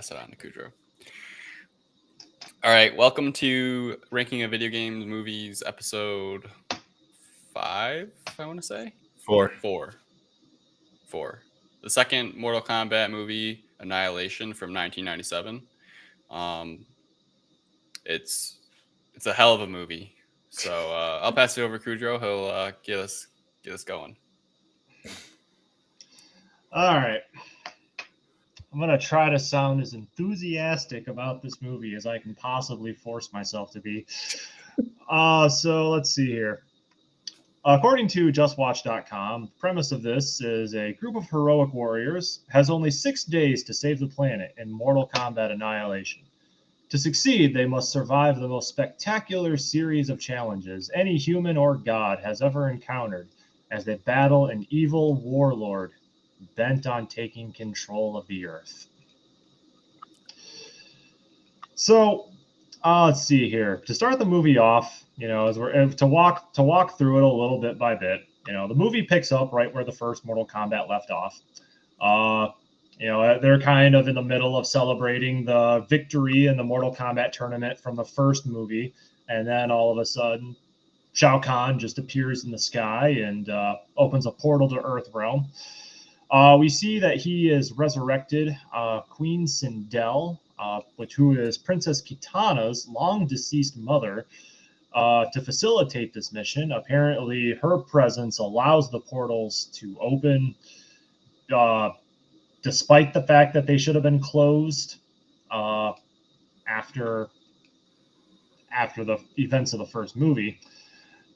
pass it on to Kudrow. All right, welcome to Ranking of Video Games Movies, episode 5, I want to say. 4. 4. The second Mortal Kombat movie, Annihilation, from 1997. It's a hell of a movie. So I'll pass it over to Kudrow. He'll get us going. All right. I'm going to try to sound as enthusiastic about this movie as I can possibly force myself to be. So let's see here. According to JustWatch.com, the premise of this is a group of heroic warriors has only 6 days to save the planet in Mortal Kombat Annihilation. To succeed, they must survive the most spectacular series of challenges any human or god has ever encountered as they battle an evil warlord bent on taking control of the earth. So, let's see here. To start the movie off, as we're to walk through it a little bit by bit. The movie picks up right where the first Mortal Kombat left off. They're kind of in the middle of celebrating the victory in the Mortal Kombat tournament from the first movie, and then all of a sudden, Shao Kahn just appears in the sky and opens a portal to Earthrealm. We see that he is resurrected Queen Sindel, who is Princess Kitana's long-deceased mother, to facilitate this mission. Apparently, her presence allows the portals to open, despite the fact that they should have been closed after the events of the first movie.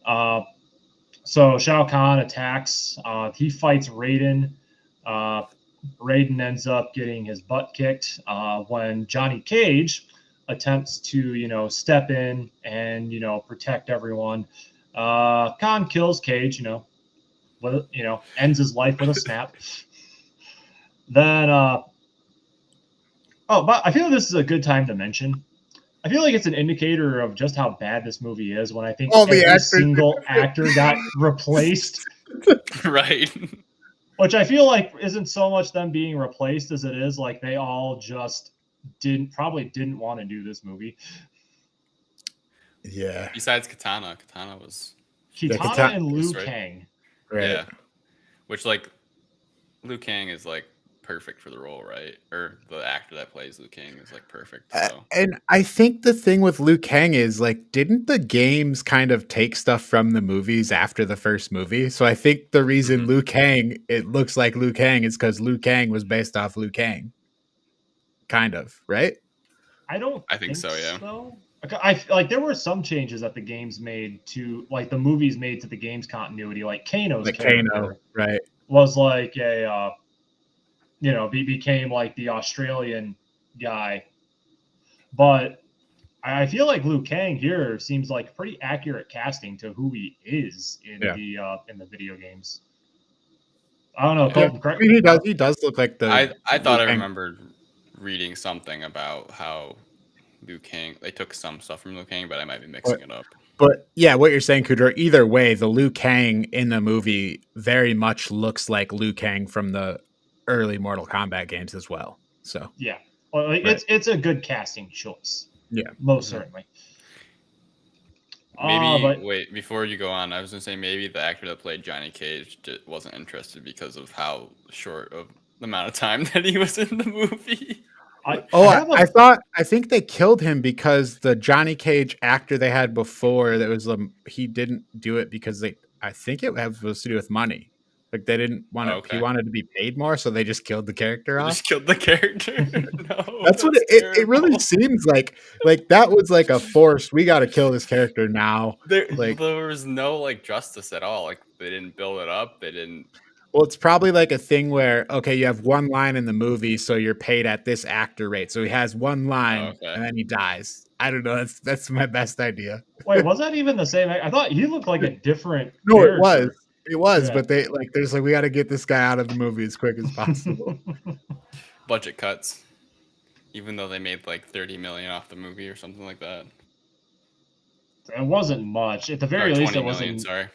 So Shao Kahn attacks. He fights Raiden. Raiden ends up getting his butt kicked when Johnny Cage attempts to, step in and, protect everyone. Khan kills Cage, ends his life with a snap. Then, but I feel this is a good time to mention. I feel like it's an indicator of just how bad this movie is when I think every single actor got replaced. Right. Which I feel like isn't so much them being replaced as it is like they all just probably didn't want to do this movie. Yeah. Besides Kitana was Kitana and Liu Kang. Right. Yeah. Which Liu Kang is perfect for the role, right? Or the actor that plays Liu Kang is perfect. So. And I think the thing with Liu Kang is didn't the games kind of take stuff from the movies after the first movie? So I think the reason Liu Kang, it looks like Liu Kang, is because Liu Kang was based off Liu Kang. Kind of, right? I think so, yeah. I there were some changes that the games made to the movies made to the games continuity, Kano's character, Kano, right? Was a became the Australian guy. But I feel like Liu Kang here seems like pretty accurate casting to who he is in the video games. I don't know. Yeah. Colton, he does look like the. I thought I remembered reading something about how Liu Kang, they took some stuff from Liu Kang, but I might be mixing it up. But yeah, what you're saying, Kudrow, either way, the Liu Kang in the movie very much looks like Liu Kang from the early Mortal Kombat games as well. So yeah, well, it's a good casting choice. Yeah, most certainly. Maybe wait, before you go on, I was gonna say maybe the actor that played Johnny Cage wasn't interested because of how short of the amount of time that he was in the movie. I think they killed him because the Johnny Cage actor they had before he didn't do it because I think it was to do with money. They didn't want to. He wanted to be paid more, so they just killed the character off. Just killed the character. No, that's what it really seems like. That was a force. We got to kill this character now. There was no justice at all. They didn't build it up. They didn't. Well, it's probably a thing where you have one line in the movie, so you're paid at this actor rate. So he has one line, and then he dies. I don't know. That's my best idea. Wait, was that even the same? I thought he looked like a different. No, character. It was, but they there's we got to get this guy out of the movie as quick as possible. Budget cuts, even though they made $30 million off the movie or something like that. It wasn't much. At the very least, it wasn't. Million, sorry.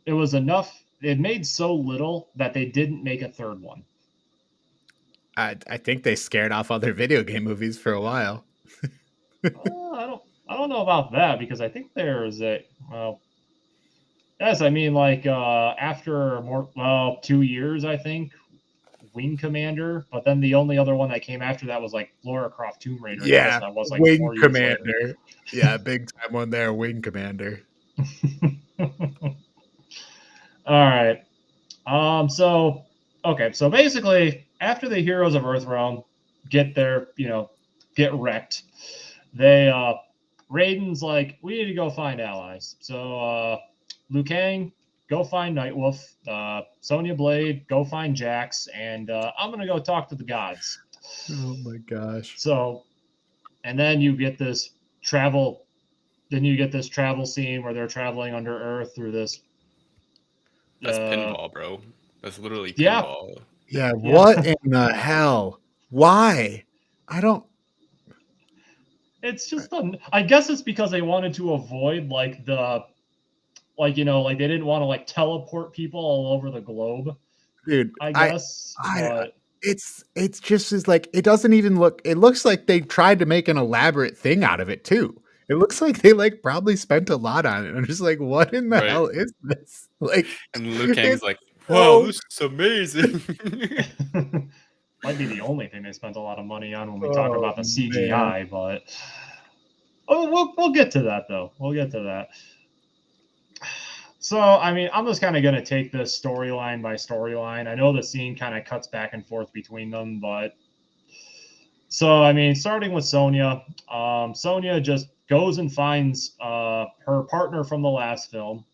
It was enough. It made so little that they didn't make a third one. I think they scared off other video game movies for a while. I don't know about that because I think there's a well, yes, I mean like after more 2 years, I think Wing Commander, but then the only other one that came after that was like Lara Croft Tomb Raider. I guess Yeah, that was like Wing 4 years later. Commander. Yeah, big time one there, Wing Commander. All right. So okay. So basically, after the heroes of Earthrealm get their, get wrecked, they Raiden's like, we need to go find allies. So Liu Kang, go find Nightwolf. Sonya Blade, go find Jax, and I'm gonna go talk to the gods. Oh my gosh. So, and then you get this travel. Then you get this travel scene where they're traveling under Earth through this. That's pinball, bro. That's literally Yeah. pinball. Yeah, what in the hell? Why? I don't. It's just I guess it's because they wanted to avoid like the like like they didn't want to like teleport people all over the globe. Dude, I guess. But it's just as like it doesn't even look. It looks like they tried to make an elaborate thing out of it too. It looks like they like probably spent a lot on it. I'm just like, what in the hell is this? Like, and Liu Kang's like, so- "Wow, this is amazing." might be the only thing they spent a lot of money on when we talk about the CGI. man. But we'll get to that though. We'll get to that. So, I mean, I'm just kind of going to take this storyline by storyline. I know the scene kind of cuts back and forth between them, but so, I mean, starting with Sonya, Sonya just goes and finds her partner from the last film,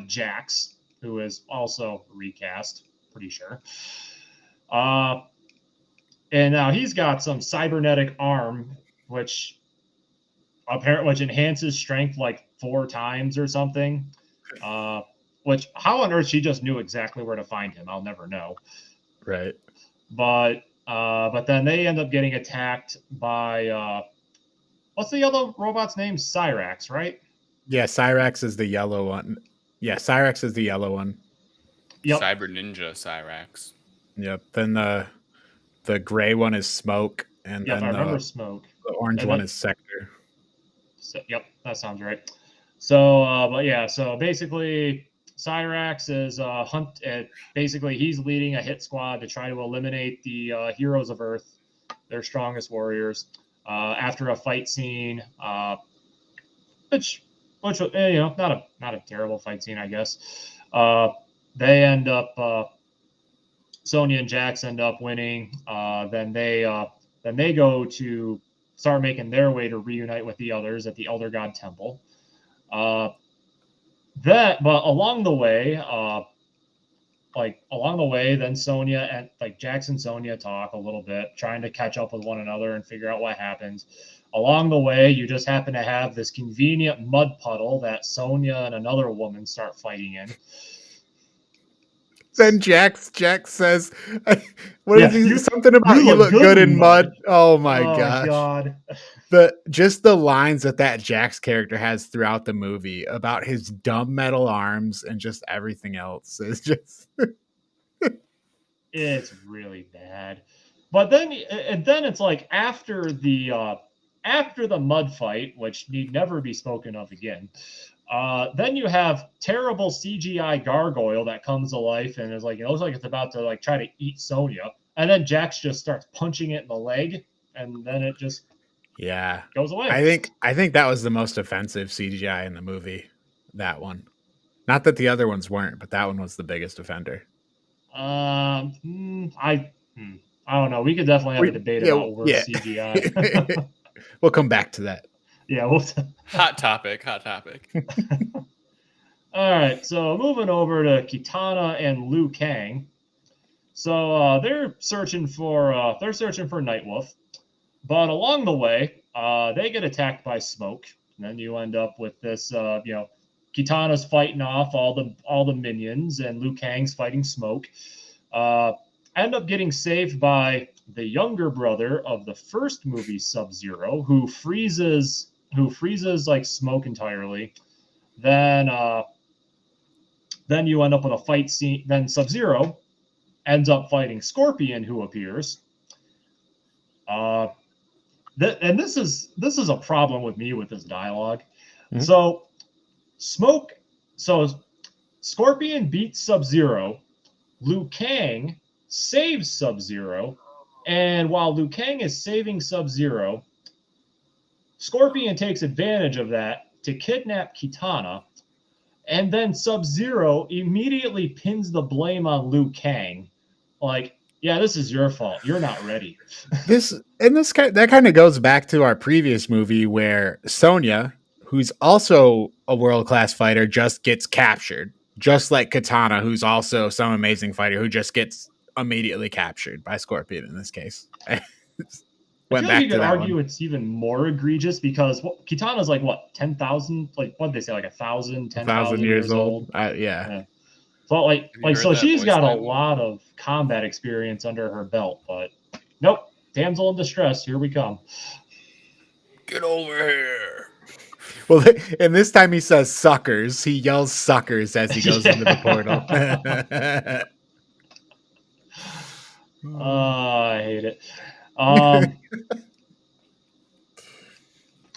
Jax, who is also recast, pretty sure. And now he's got some cybernetic arm, which enhances strength like 4 times or something. Which how on earth she just knew exactly where to find him, I'll never know. Right. But then they end up getting attacked by what's the yellow robot's name? Cyrax, right? Yeah, Cyrax is the yellow one. Yeah, Cyrax is the yellow one. Yep. Cyber Ninja Cyrax. Yep. Then the gray one is Smoke, and Yep, then I remember Smoke. the orange And one then- is Sector. So, yep, that sounds right. So, but yeah, so basically, Cyrax is basically, he's leading a hit squad to try to eliminate the heroes of Earth, their strongest warriors, after a fight scene, which not a terrible fight scene, I guess. They end up. Sonya and Jax end up winning. Then they go to start making their way to reunite with the others at the Elder God Temple. But along the way, then Sonya and like Jax and Sonya talk a little bit, trying to catch up with one another and figure out what happens. Along the way, you just happen to have this convenient mud puddle that Sonya and another woman start fighting in. Then Jax says, "What is he? Something about you look good in mud." Oh my gosh! God. The lines that Jax character has throughout the movie about his dumb metal arms and just everything else is just it's really bad. But then it's like after the mud fight, which need never be spoken of again. Then you have terrible CGI gargoyle that comes to life and is like, it looks like it's about to like try to eat Sonya, and then Jax just starts punching it in the leg, and then it just goes away. I think that was the most offensive CGI in the movie. That one, not that the other ones weren't, but that one was the biggest offender. I don't know. We could definitely have a debate about worse CGI. We'll come back to that. Yeah, Hot topic. All right, so moving over to Kitana and Liu Kang. So they're searching for Nightwolf, but along the way, they get attacked by Smoke, and then you end up with this. Kitana's fighting off all the minions, and Liu Kang's fighting Smoke. End up getting saved by the younger brother of the first movie, Sub-Zero, who freezes like Smoke entirely. Then you end up with a fight scene. Then Sub-Zero ends up fighting Scorpion, who appears. Uh, and this is a problem with me with this dialogue. Mhm. So Scorpion beats Sub-Zero. Liu Kang saves Sub-Zero, and while Liu Kang is saving Sub-Zero, Scorpion takes advantage of that to kidnap Kitana, and then Sub-Zero immediately pins the blame on Liu Kang. Like, yeah, this is your fault. You're not ready. That kind of goes back to our previous movie where Sonya, who's also a world class fighter, just gets captured, just like Katana, who's also some amazing fighter who just gets immediately captured by Scorpion in this case. I Went feel like you back to could that argue one. it's even more egregious because Kitana's like what 10,000, like what they say, like 1,000, 1,000 10,000 years years old. old. Yeah. Yeah. So Have you heard so that she's voice got a line? lot of combat experience under her belt, but nope, damsel in distress, here we come. Get over here. Well, and this time he says suckers. He yells suckers as he goes into the portal. I hate it. All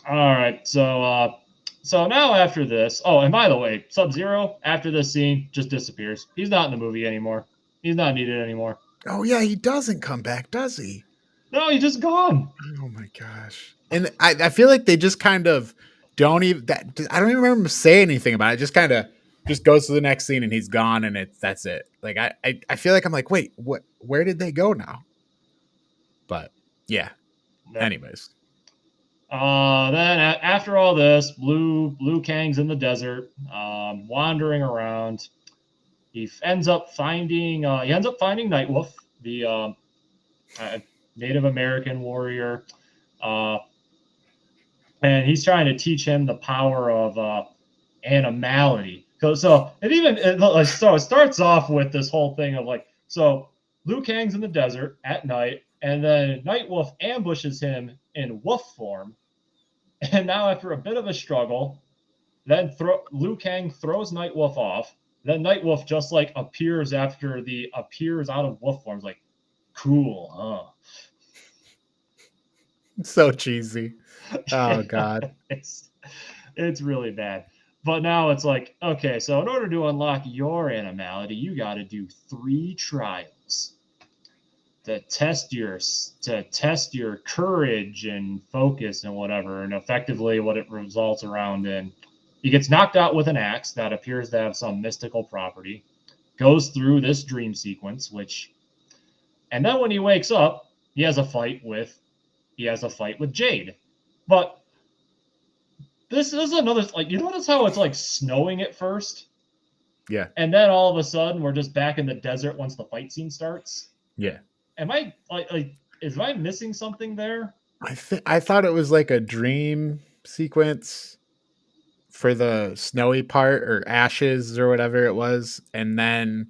right, so now after this, oh, and by the way, Sub-Zero after this scene just disappears. He's not in the movie anymore. He's not needed anymore. Oh yeah, he doesn't come back, does he? No, he's just gone. Oh my gosh. And I feel like they just kind of don't even that I don't even remember him say anything about it. Just kind of just goes to the next scene and he's gone and that's it. Like I feel like I'm like, wait, where did they go now? But yeah. Yeah. Anyways. Then after all this, Liu Kang's in the desert, wandering around. He ends up finding Nightwolf, the Native American warrior, and he's trying to teach him the power of animality. So it starts off with this whole thing of like, so Liu Kang's in the desert at night, and then Nightwolf ambushes him in wolf form. And now, after a bit of a struggle, then Liu Kang throws Nightwolf off. Then Nightwolf just like appears out of wolf form. It's like, cool, huh? So cheesy. Oh god. It's really bad. But now it's like, okay, so in order to unlock your animality, you got to do 3 trials to test your courage and focus and whatever. And effectively, what it results around in, he gets knocked out with an axe that appears to have some mystical property. Goes through this dream sequence, and then when he wakes up, he has a fight with Jade. But this is another, like, you notice how it's like snowing at first, Yeah. and then all of a sudden we're just back in the desert once the fight scene starts. Yeah. Am I am I missing something there? I thought it was like a dream sequence for the snowy part or ashes or whatever it was, and then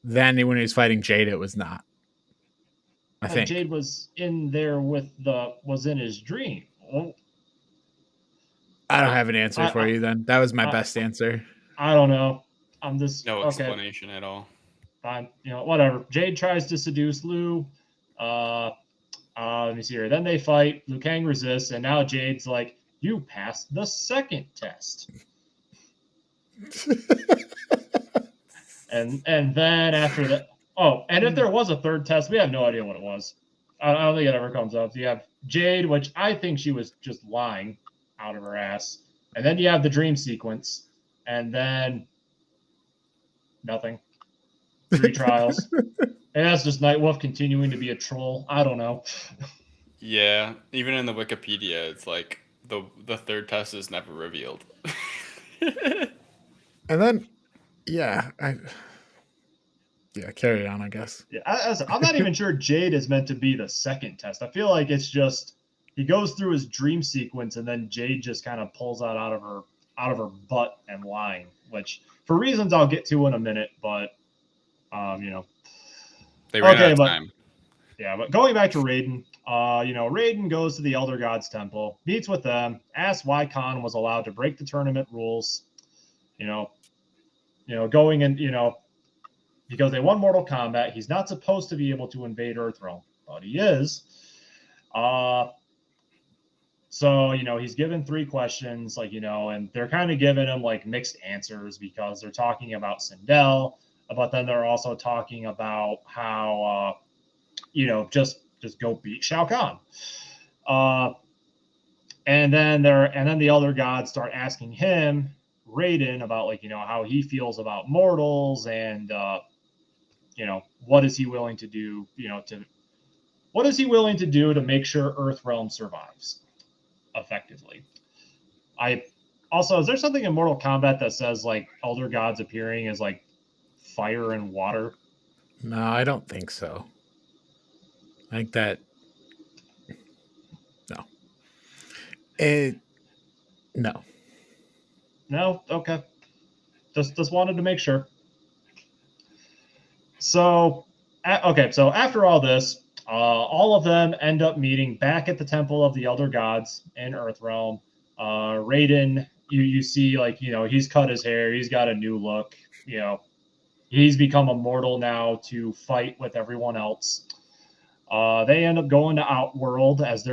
when he was fighting Jade, it was not. I think Jade was in there was in his dream. Well, I don't have an answer for you. Then that was my best answer. I don't know. I'm just No okay. explanation at all. Fine, whatever. Jade tries to seduce Liu. Let me see here. Then they fight. Liu Kang resists, and now Jade's like, "You passed the second test." and then after that, and if there was a third test, we have no idea what it was. I don't think it ever comes up. So you have Jade, which I think she was just lying out of her ass, and then you have the dream sequence, and then nothing. 3 trials. And that's just Nightwolf continuing to be a troll. I don't know. Yeah, even in the Wikipedia, it's like the third test is never revealed. And then, carry on, I guess. Yeah, I'm not even sure Jade is meant to be the second test. I feel like it's just he goes through his dream sequence and then Jade just kind of pulls that out of her butt and lying, which for reasons I'll get to in a minute, but they ran out of time. Yeah, but going back to Raiden, Raiden goes to the Elder Gods Temple, meets with them, asks why Khan was allowed to break the tournament rules. Going in, because they won Mortal Kombat, he's not supposed to be able to invade Earthrealm, but he is. So, he's given 3 questions, and they're kind of giving him like mixed answers because they're talking about Sindel, but then they're also talking about how, just go beat Shao Kahn. And then the other gods start asking him, Raiden, about how he feels about mortals and, what is he willing to do, what is he willing to do to make sure Earthrealm survives effectively. Is there something in Mortal Kombat that says like elder gods appearing as like fire and water? No, I don't think so. I think that no. No. No? Okay. Just wanted to make sure. So so after all this, all of them end up meeting back at the Temple of the Elder Gods in Earthrealm. Raiden, you see, he's cut his hair, he's got a new look, he's become immortal now to fight with everyone else. They end up going to Outworld as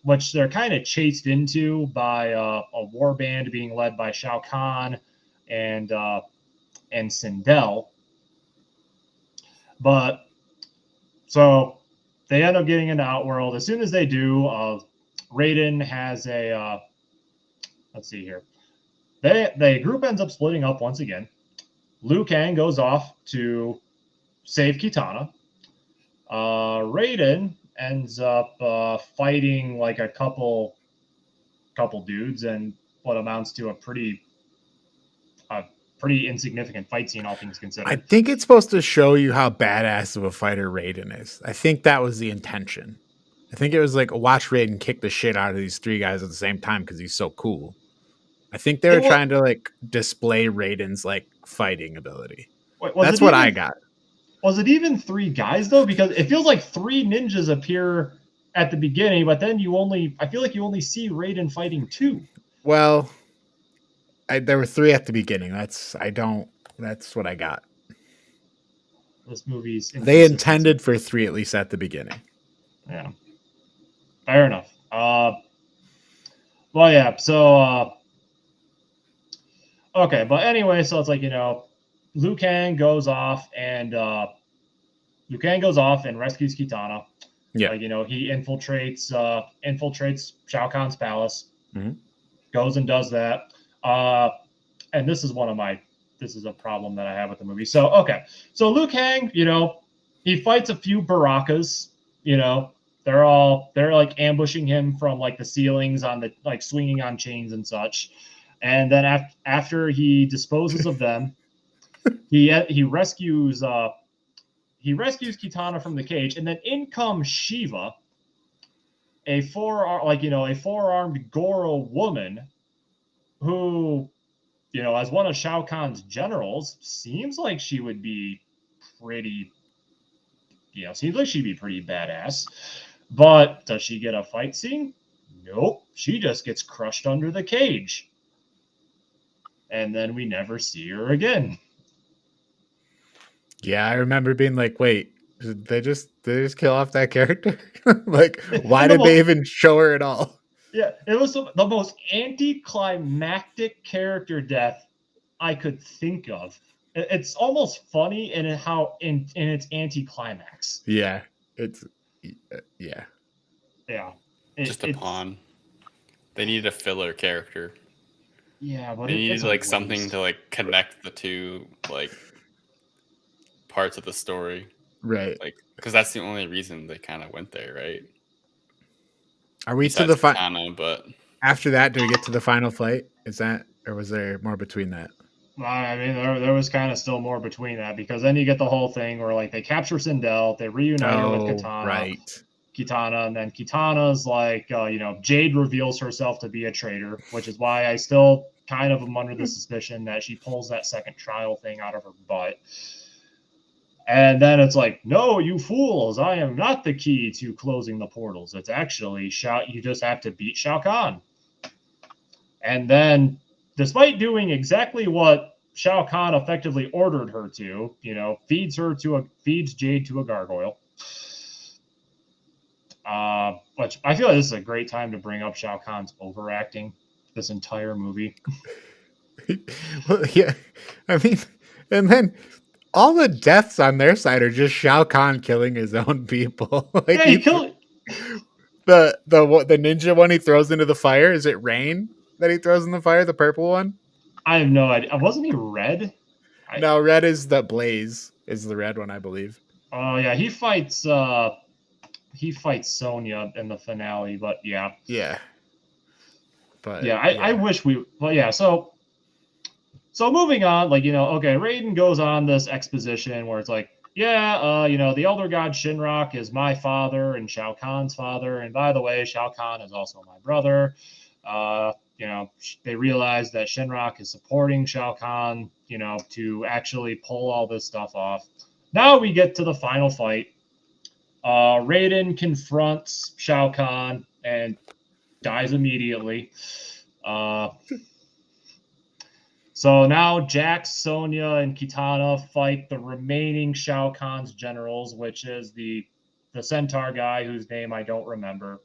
which they're kind of chased into by a war band being led by Shao Kahn and Sindel. But so they end up getting into Outworld. As soon as they do, Raiden has a let's see here. The group ends up splitting up once again. Liu Kang goes off to save Kitana. Raiden ends up fighting like a couple dudes and what amounts to a pretty insignificant fight scene, all things considered. I think it's supposed to show you how badass of a fighter Raiden is. I think that was the intention. I think it was like watch Raiden kick the shit out of these 3 guys at the same time because he's so cool. I think they were trying to like display Raiden's like fighting ability. That's what I got. Was it even 3 guys though? Because it feels like 3 ninjas appear at the beginning, but then I feel like you only see Raiden fighting 2. Well, there were 3 at the beginning. That's what I got. This movie's they intended for 3 at least at the beginning. Yeah, fair enough. Well, yeah. So, okay, but anyway, so it's like Liu Kang goes off and rescues Kitana. Yeah, he infiltrates Shao Kahn's palace. Mm-hmm. Goes and does that. And this is a problem that I have with the movie. So, okay. So Liu Kang, he fights a few Barakas, they're like ambushing him from like the ceilings on the, like swinging on chains and such. And then after he disposes of them, he rescues Kitana from the cage, and then in comes Shiva, a four-armed Goro woman who, as one of Shao Kahn's generals, seems like she would be pretty, seems like she'd be pretty badass. But does she get a fight scene? Nope. She just gets crushed under the cage. And then we never see her again. Yeah, I remember being like, wait, did they just kill off that character? Like, why did they even show her at all? Yeah, it was the most anticlimactic character death I could think of. It's almost funny in its anticlimax. Yeah, yeah. Just a pawn. They needed a filler character. Yeah, but they needed like something to like connect the two like parts of the story, right? Like, because that's the only reason they kind of went there, right? Are we to the final? But after that, do we get to the final fight? Is that, or was there more between that? I mean, there was kind of still more between that, because then you get the whole thing where like they capture Sindel, they reunite her with Kitana, right? Kitana, and then Kitana's like, Jade reveals herself to be a traitor, which is why I still kind of am under the suspicion that she pulls that second trial thing out of her butt. And then it's like, no, you fools, I am not the key to closing the portals. It's actually you just have to beat Shao Kahn. And then, despite doing exactly what Shao Kahn effectively ordered her to, feeds Jade to a gargoyle. Which I feel like this is a great time to bring up Shao Kahn's overacting this entire movie. Well, yeah, I mean, and then all the deaths on their side are just Shao Kahn killing his own people. Like Yeah, he killed. the ninja one he throws into the fire. Is it Rain that he throws in the fire? The purple one? I have no idea. Wasn't he red? No, red is the Blaze. Is the red one, I believe. Oh yeah, he fights Sonya in the finale, but yeah. Yeah. But yeah, I wish we. Well, yeah. So moving on, like okay, Raiden goes on this exposition where it's like, yeah, the Elder God Shinrak is my father and Shao Kahn's father, and by the way, Shao Kahn is also my brother. They realize that Shinrak is supporting Shao Kahn, to actually pull all this stuff off. Now we get to the final fight. Raiden confronts Shao Kahn and dies immediately. So now Jax, Sonya, and Kitana fight the remaining Shao Kahn's generals, which is the centaur guy whose name I don't remember.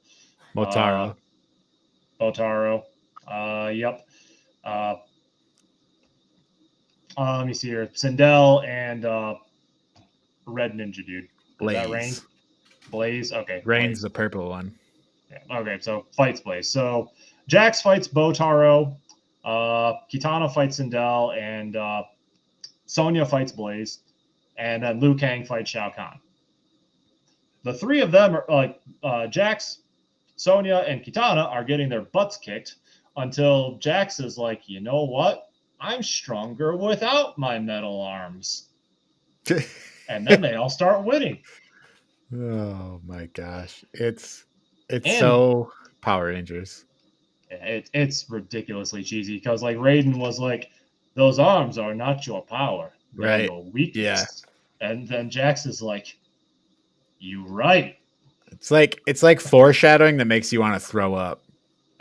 Motaro. Motaro. Yep. Let me see here. Sindel and Red Ninja Dude. Blaze. Is that Rain? Blaze? Okay. Rain's Blaze. the purple one. Yeah. Okay, so fights Blaze. So Jax fights Botaro. Kitana fights Sindel, and Sonya fights Blaze, and then Liu Kang fights Shao Kahn. The three of them are like Jax, Sonya, and Kitana are getting their butts kicked until Jax is like, you know what? I'm stronger without my metal arms. And then they all start winning. Oh my gosh. It's so Power Rangers. It's ridiculously cheesy because like Raiden was like, those arms are not your power, they're right? your weakness. Yeah. And then Jax is like, you right. It's like foreshadowing that makes you want to throw up.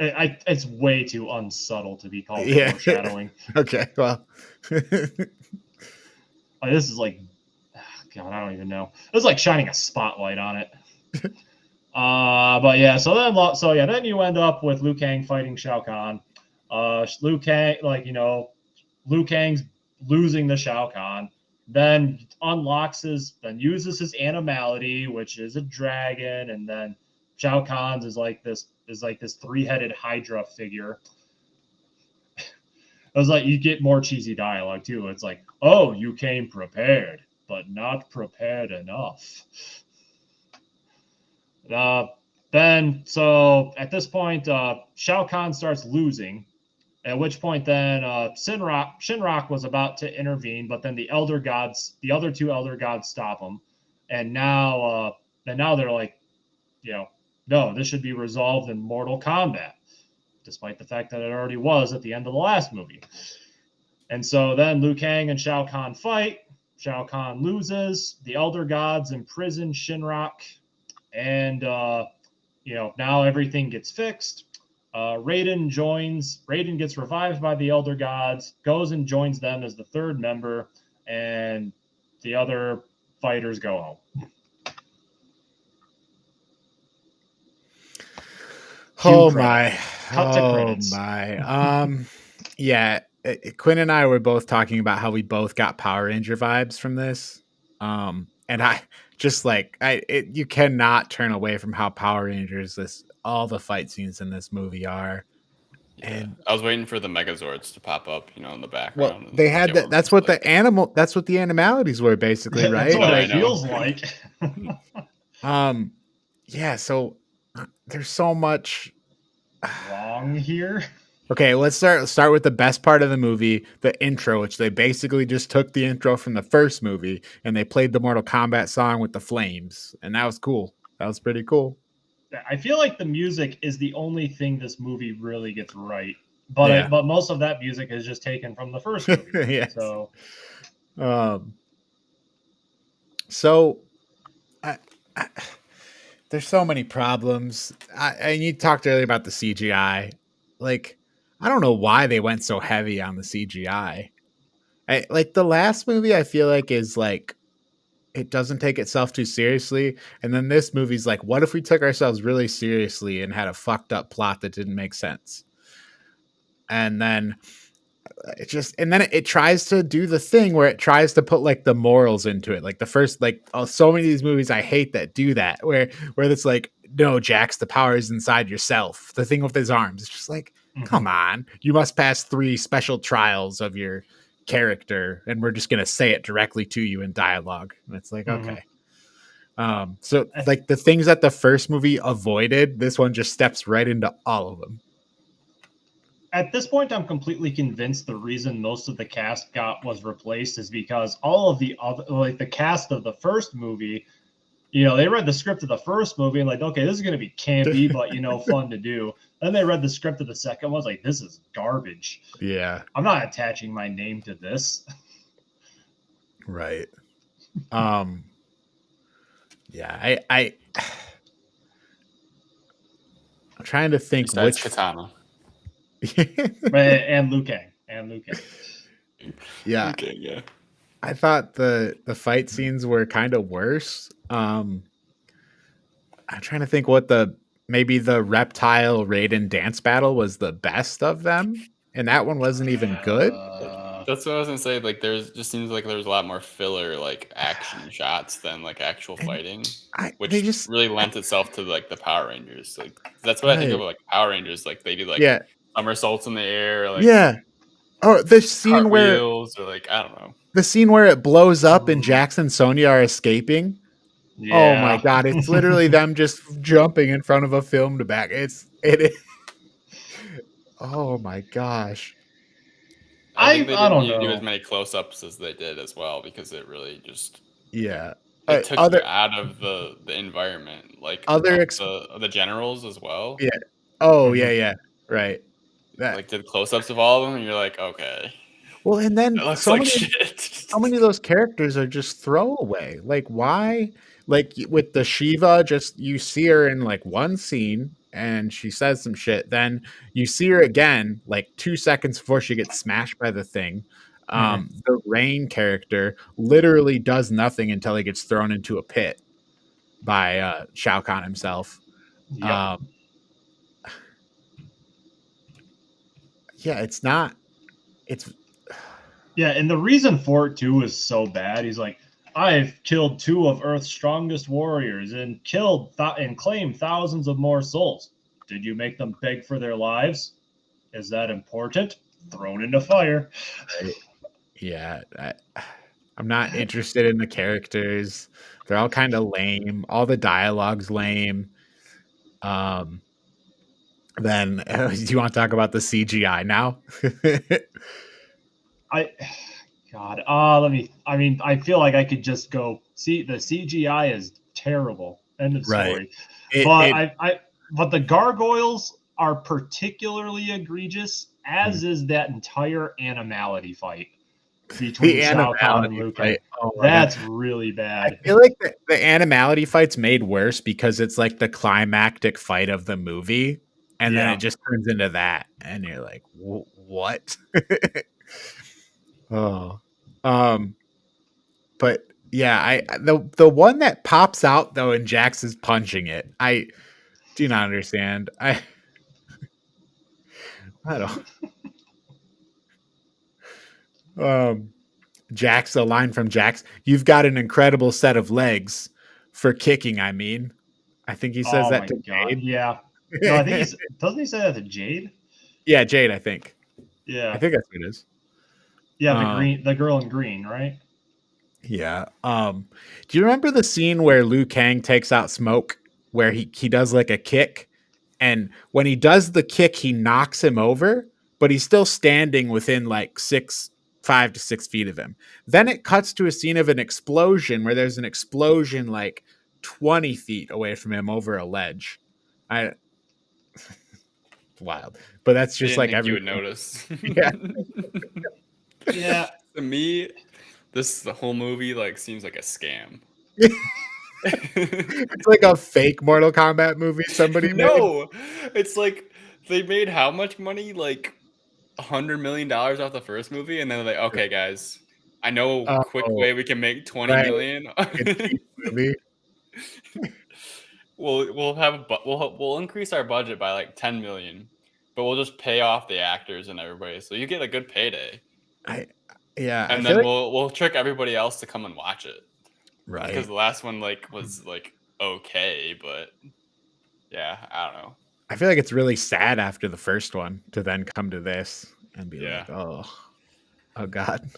It's way too unsubtle to be called foreshadowing. Okay, well. This is like, God, I don't even know. It was like shining a spotlight on it. But yeah, then you end up with Liu Kang fighting Shao Kahn. Liu Kang, Liu Kang's losing to Shao Kahn. Then uses his animality, which is a dragon, and then Shao Kahn's is like this 3-headed Hydra figure. It was like you get more cheesy dialogue too. It's like, oh, you came prepared, but not prepared enough. So at this point, Shao Kahn starts losing. At which point, then Shinrak was about to intervene, but then the other two elder gods, stop him, and now they're like, no, this should be resolved in Mortal Kombat, despite the fact that it already was at the end of the last movie. And so then Liu Kang and Shao Kahn fight. Shao Kahn loses. The elder gods imprison Shinrak, and now everything gets fixed. Raiden gets revived by the elder gods, goes and joins them as the third member, and the other fighters go home. Oh my. Yeah, Quinn and I were both talking about how we both got Power Ranger vibes from this. And I just you cannot turn away from how Power Rangers all the fight scenes in this movie are. Yeah. And I was waiting for the Megazords to pop up, in the background. Well, they had that. That's what the animalities were basically, right? That's what it feels like. Yeah. So there's so much wrong here. Okay, let's start with the best part of the movie, the intro, which they basically just took the intro from the first movie and they played the Mortal Kombat song with the flames, and that was cool. That was pretty cool. I feel like the music is the only thing this movie really gets right, but but most of that music is just taken from the first movie. Yes. So, there's so many problems. And you talked earlier about the CGI. Like, I don't know why they went so heavy on the CGI. Like the last movie, I feel like is like it doesn't take itself too seriously. And then this movie's like, what if we took ourselves really seriously and had a fucked up plot that didn't make sense? And then it tries to do the thing where it tries to put like the morals into it. Like the first, like so many of these movies I hate that do that, where it's like, no, Jax, the power is inside yourself. The thing with his arms. It's just like, come on, you must pass 3 special trials of your character, and we're just gonna say it directly to you in dialogue. And it's like, okay. So like the things that the first movie avoided, this one just steps right into all of them. At this point, I'm completely convinced the reason most of the cast was replaced is because all of the other, like the cast of the first movie, you know, they read the script of the first movie and like, okay, this is going to be campy, but you know, fun to do. Then they read the script of the second one, like, this is garbage. Yeah, I'm not attaching my name to this. Right. Yeah, I'm trying to think Besides which Katana. and Liu Kang. Yeah. Okay, yeah. I thought the fight scenes were kind of worse. I'm trying to think what maybe the reptile Raiden dance battle was the best of them, and that one wasn't even good. That's what I was gonna say. Like, just seems like there's a lot more filler, like action shots than like actual fighting, which really lent itself to like the Power Rangers. Like, that's what I think of like Power Rangers. Like, they do like somersaults in the air, like oh, the scene where or like, I don't know, the scene where it blows up and Jax and Sonya are escaping. Yeah. Oh my god, it's literally them just jumping in front of a filmed back. It is. Oh my gosh. I think they didn't do as many close-ups as they did as well, because it really just it took you out of the environment, like the generals as well. Yeah. Oh yeah. Right. Like, did close-ups of all of them, and you're like, okay. Well, and then it looks like shit. So many of those characters are just throwaway. Like, why? Like with the Shiva, just you see her in like one scene and she says some shit. Then you see her again like 2 seconds before she gets smashed by the thing. The Rain character literally does nothing until he gets thrown into a pit by Shao Kahn himself. Yep. Yeah, it's not. Yeah, and the reason for it too is so bad. He's like, I've killed 2 of Earth's strongest warriors and and claimed thousands of more souls. Did you make them beg for their lives? Is that important? Thrown into fire. Yeah, I'm not interested in the characters. They're all kind of lame. All the dialogue's lame. Then do you want to talk about the CGI now? I feel like I could just go see the CGI is terrible. End of story. But the gargoyles are particularly egregious, as is that entire animality fight between Shao Kahn and Liu Kang. That's really bad. I feel like the animality fight's made worse because it's like the climactic fight of the movie, and then it just turns into that, and you're like, what? But yeah, the one that pops out though, and Jax is punching it. I do not understand. I don't. Jax, a line from Jax. You've got an incredible set of legs for kicking. I mean, I think he says that to Jade. Yeah. No, I think doesn't he say that to Jade? Yeah, Jade. I think. Yeah, I think that's what it is. Yeah, the girl in green, right? Yeah. Do you remember the scene where Liu Kang takes out Smoke, where he does like a kick, and when he does the kick, he knocks him over, but he's still standing within like 5 to 6 feet of him. Then it cuts to a scene of an explosion where there's an explosion like 20 feet away from him over a ledge. Wild, but that's just like you would notice. Yeah. Yeah. To me, the whole movie like seems like a scam. It's like a fake Mortal Kombat movie somebody made. No, it's like they made how much money? Like $100 million off the first movie, and then they're like, okay, guys, I know quick Oh, way we can make 20 right. million. A cheap movie. We'll have a we'll increase our budget by like 10 million, but we'll just pay off the actors and everybody, so you get a good payday, I yeah, I and feel then like we'll trick everybody else to come and watch it because right. the last one like was like okay, but yeah, I don't know. I feel like it's really sad after the first one to then come to this and be Yeah. like, "Oh, oh god."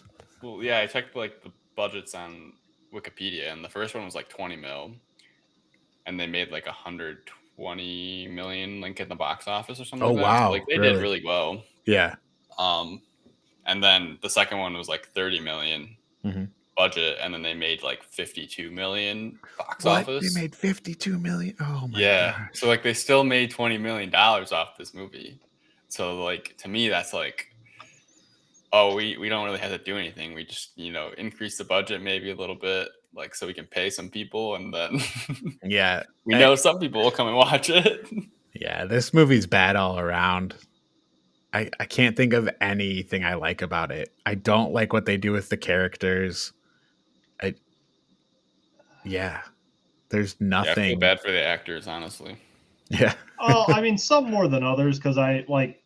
Well, yeah, I checked like the budgets on Wikipedia, and the first one was like 20 mil, and they made like 120 million like in the box office or something Oh, like that. So like wow, they did really? really well. Yeah. Um, and then the second one was like 30 million Mhm. budget, and then they made like 52 million box What? They office. made 52,000,000? Oh my Yeah, so gosh. like they still made $20 million off this movie. So like to me, that's like, oh, we don't really have to do anything. We just increase the budget maybe a little bit, like so we can pay some people, and then Yeah. we know some people will come and watch it. Yeah, this movie's bad all around. I can't think of anything I like about it. I don't like what they do with the characters. I yeah, there's Yeah, I feel nothing. bad for the actors, honestly. Yeah. Oh, I mean, some more than others because I like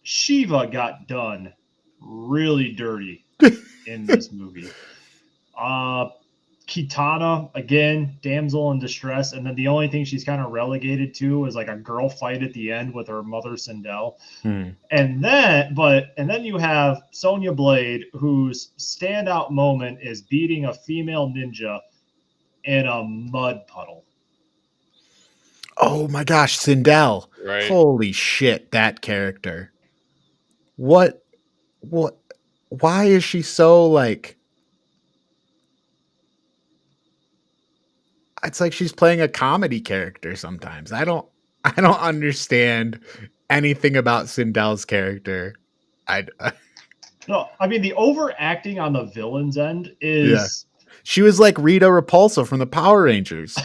Shiva got done really dirty in this movie. Uh, Kitana again, damsel in distress, and then the only thing she's kind of relegated to is like a girl fight at the end with her mother Sindel, Hmm. and then you have Sonya Blade, whose standout moment is beating a female ninja in a mud puddle. Oh my gosh, Sindel. Right? Holy shit, that character. What what why is she so like it's like she's playing a comedy character sometimes. I don't understand anything about Sindel's character. I No, I mean the overacting on the villain's end yeah. is She was like Rita Repulsa from the Power Rangers.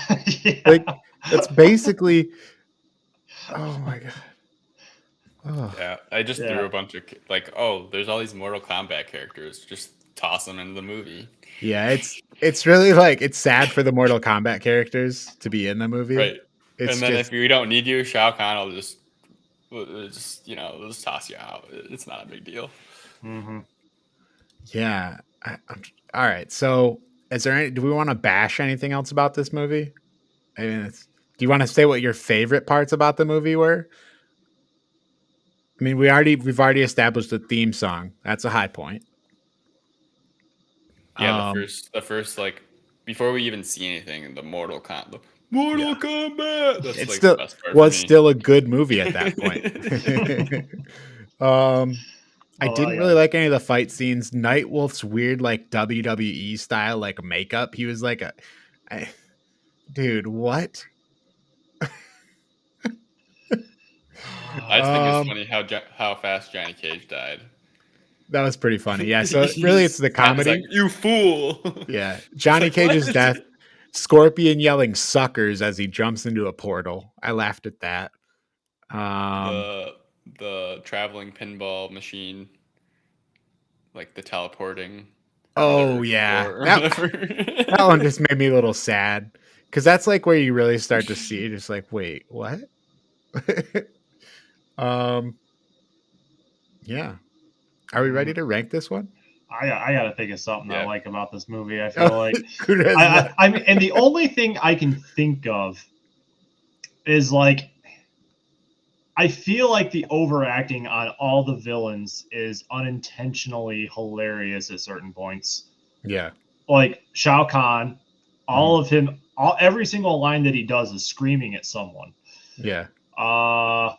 Like yeah. that's basically oh my god. Oh, Yeah, I just threw Yeah. a bunch of like, oh, there's all these Mortal Kombat characters. Just toss them into the movie. yeah, it's really like it's sad for the Mortal Kombat characters to be in the movie. Right. It's And then if just we don't need you, Shao Kahn will just, we'll just toss you out. It's not a big deal. Mm-hmm. yeah. All right. So, is there any? Do we want to bash anything else about this movie? I mean, do you want to say what your favorite parts about the movie were? I mean, we've already established the theme song. That's a high point. Yeah, Um, the first like before we even see anything, the yeah, Mortal Kombat. That's it like the still best part for was me. still a good movie at that point. um, I Oh didn't yeah. really like any of the fight scenes. Nightwolf's weird, like WWE style, like makeup. He was like dude, what? I just think it's Um, funny how fast Johnny Cage died. that was pretty funny. Yeah. So He really, it's just the happens like, comedy. you fool. Yeah, It's Johnny like what? Cage's death. Scorpion yelling "suckers" as he jumps into a portal. I laughed at that. Um, the the traveling pinball machine, like the teleporting oh mother yeah, or that whatever. that one just made me a little sad because that's like where you really start to see just like, wait, what? um, yeah. Are we ready to rank this one? I gotta think of something I Yeah. like about this movie. I feel Oh, like Kuda's not. I mean, and the only thing I can think of is like I feel like the overacting on all the villains is unintentionally hilarious at certain points. Yeah. Like Shao Kahn, Mhm. all of him, every single line that he does is screaming at someone. Yeah. Uh,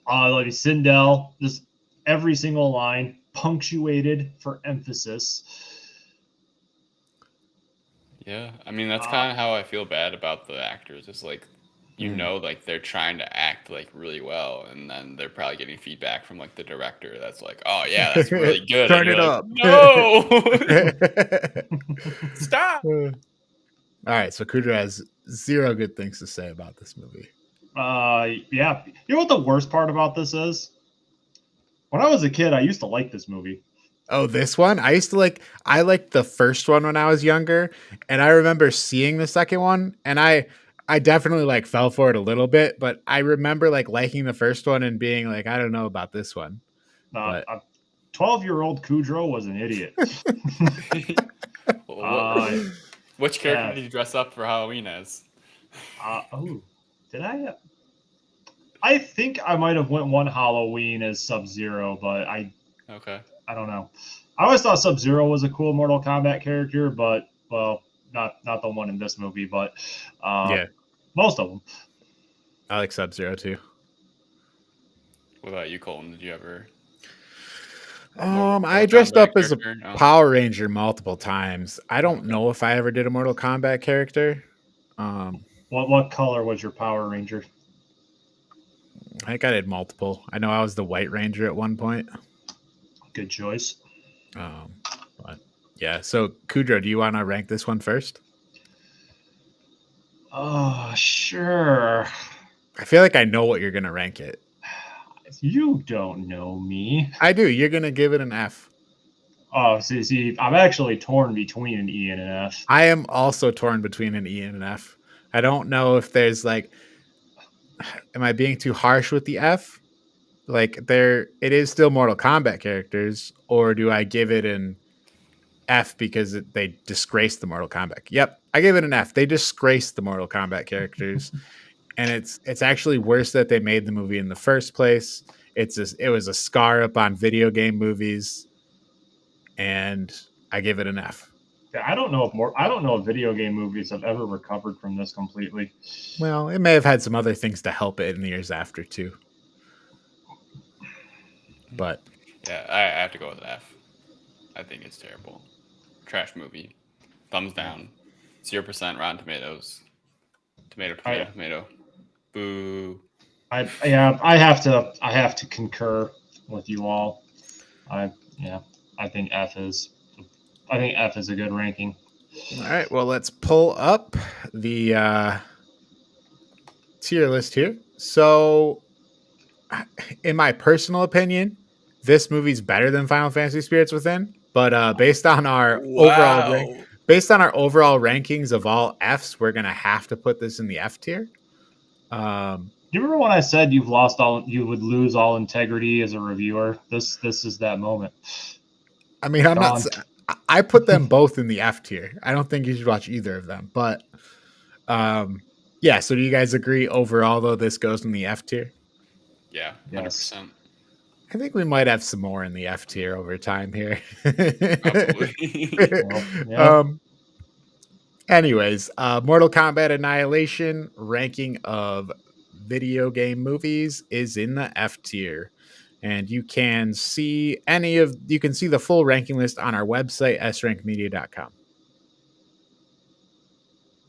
like Sindel, just every single line punctuated for emphasis. Yeah, I mean that's Uh, kind of how I feel bad about the actors. It's like Mhm. like they're trying to act like really well, and then they're probably getting feedback from like the director that's like, "Oh yeah, that's really good," and Turn you're it like, up. "No, stop." All right, so Kudra has zero good things to say about this movie. yeah. You know what the worst part about this is? When I was a kid, I used to like this movie. Oh, this one? I liked the first one when I was younger, and I remember seeing the second one, and I definitely like fell for it a little bit, but I remember like liking the first one and being like, I don't know about this one. But A 12-year-old Kudrow was an idiot. Which character did you dress up for Halloween as? Did I? I think I might have went one Halloween as Sub-Zero, but I don't know. I always thought Sub-Zero was a cool Mortal Kombat character, but well, not the one in this movie, but yeah, most of them. I like Sub-Zero too. What about you, Colton? Did you ever? I dressed up as a Power Ranger multiple times. I don't know if I ever did a Mortal Kombat character. What color was your Power Ranger? I think I did multiple. I know I was the White Ranger at one point. Good choice. But yeah. So Kudrow, do you want to rank this one first? Oh, sure. I feel like I know what you're gonna rank it. You don't know me. I do. You're gonna give it an F. Oh, see, I'm actually torn between an E and an F. I am also torn between an E and an F. I don't know if there's like, am I being too harsh with the F? Like it is still Mortal Kombat characters, or do I give it an F because they disgraced the Mortal Kombat? Yep, I give it an F. They disgraced the Mortal Kombat characters, and it's actually worse that they made the movie in the first place. It was a scar up on video game movies, and I give it an F. I don't know if video game movies have ever recovered from this completely. Well, it may have had some other things to help it in the years after too. But yeah, I have to go with an F. I think it's terrible. Trash movie. Thumbs down. 0% Rotten Tomatoes. Tomato. Boo. I have to concur with you all. I think F is a good ranking. All right, well, let's pull up the tier list here. So, in my personal opinion, this movie's better than Final Fantasy Spirits Within. But based on our overall rankings of all Fs, we're gonna have to put this in the F tier. Do you remember when I said you would lose all integrity as a reviewer? This is that moment. I mean, I put them both in the F tier. I don't think you should watch either of them. But yeah, so do you guys agree overall though this goes in the F tier? Yeah, 100%. I think we might have some more in the F tier over time here. Anyways, Mortal Kombat Annihilation ranking of video game movies is in the F tier. And you can see the full ranking list on our website, srankmedia.com.